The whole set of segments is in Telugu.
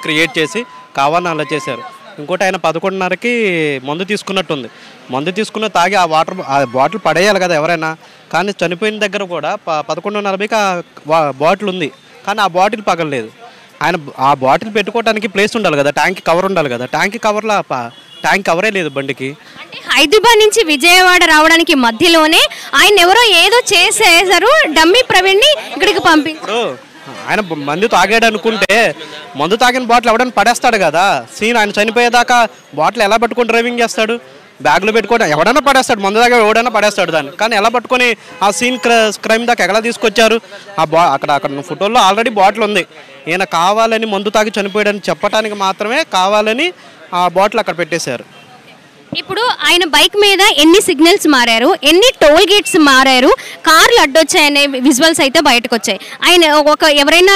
క్రియేట్ చేసి కావాలని అలా చేశారు. ఇంకోటి ఆయన 11:30కి మందు తీసుకున్నట్టుంది. మందు తీసుకున్న తాగి ఆ బాటిల్ పడేయాలి కదా ఎవరైనా. కానీ చనిపోయిన దగ్గర కూడా 11:40కి బాటిల్ ఉంది, కానీ ఆ బాటిల్ పగలలేదు. ఆయన ఆ బాటిల్ పెట్టుకోవడానికి ప్లేస్ ఉండాలి కదా, ట్యాంక్ కవర్ ఉండాలి కదా. ట్యాంక్ కవరే లేదు బండికి. అంటే హైదరాబాద్ నుంచి విజయవాడ రావడానికి మధ్యలోనే ఆయన ఎవరో ఏదో చేసేసారు, డమ్మీ ప్రవీణ్ని ఇక్కడికి ఇప్పుడు ఆయన మందు తాగాడు అనుకుంటే మందు తాగిన బాటిల్ ఎవడైనా పడేస్తాడు కదా. సీన్ ఆయన చనిపోయేదాకా బాటిల్ ఎలా పట్టుకొని డ్రైవింగ్ చేస్తాడు? బ్యాగ్లో పెట్టుకొని ఎవడైనా పడేస్తాడు, మందు దాకా ఎవడైనా పడేస్తాడు దాన్ని. కానీ ఎలా పట్టుకొని ఆ సీన్ క్రైమ్ దాకా ఎలా తీసుకొచ్చారు? అక్కడ ఫోటోల్లో ఆల్రెడీ బాటిల్ ఉంది. ఈయన కావాలని మందు తాగి చనిపోయాడని చెప్పడానికి మాత్రమే కావాలని ఆ బాటిల్ అక్కడ పెట్టేశారు. ఇప్పుడు ఆయన బైక్ మీద ఎన్ని సిగ్నల్స్ మారారు, ఎన్ని టోల్ గేట్స్ మారారు, కార్లు అడ్డొచ్చాయనే విజువల్స్ అయితే బయటకు వచ్చాయి. ఆయన ఎవరైనా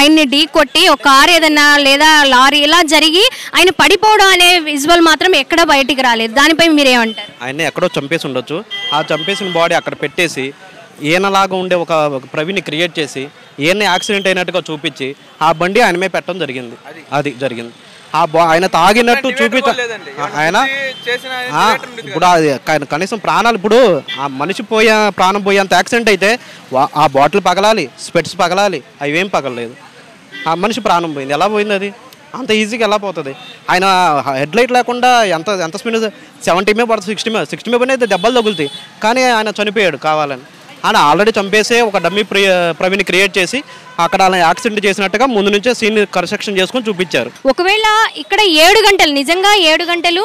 ఆయన్ని ఢీ కొట్టి ఒక కార్ ఏదన్నా లేదా లారీ ఇలా జరిగి ఆయన పడిపోవడం అనే విజువల్ మాత్రం ఎక్కడ బయటికి రాలేదు. దానిపై మీరేమంటారు? ఆయన ఎక్కడో చంపేసి ఉండొచ్చు. ఆ చంపేసిన బాడీ అక్కడ పెట్టేసి ఈయనలాగా ఉండే ఒక ప్రవీణ్ని క్రియేట్ చేసి ఈయన యాక్సిడెంట్ అయినట్టుగా చూపించి ఆ బండి ఆయన మీద పెట్టడం జరిగింది. అది జరిగింది. ఆయన తాగినట్టు ఆయన ఇప్పుడు అది కనీసం ప్రాణాలు, ఇప్పుడు ఆ మనిషి ప్రాణం పోయేంత యాక్సిడెంట్ అయితే ఆ బాటిల్ పగలాలి, స్పెట్స్ పగలాలి, అవి ఏం పగలలేదు. ఆ మనిషి ప్రాణం పోయింది. ఎలా పోయింది? అది అంత ఈజీగా ఎలా పోతుంది? ఆయన హెడ్ లైట్ లేకుండా ఎంత స్పీడ్ 70 మీద పడుతుంది, 60 మీద అయితే దెబ్బలు తగులుతాయి. కానీ ఆయన చనిపోయాడు కావాలని. ఆయన ఆల్రెడీ చంపేసే ఒక డమ్మీ ప్రవీణ్ని క్రియేట్ చేసి అక్కడ అలా యాక్సిడెంట్ చేసినట్టుగా ముందు నుంచే సీన్ కన్స్ట్రక్షన్ చేసుకొని చూపించారు. ఒకవేళ ఇక్కడ 7 గంటలు నిజంగా 7 గంటలు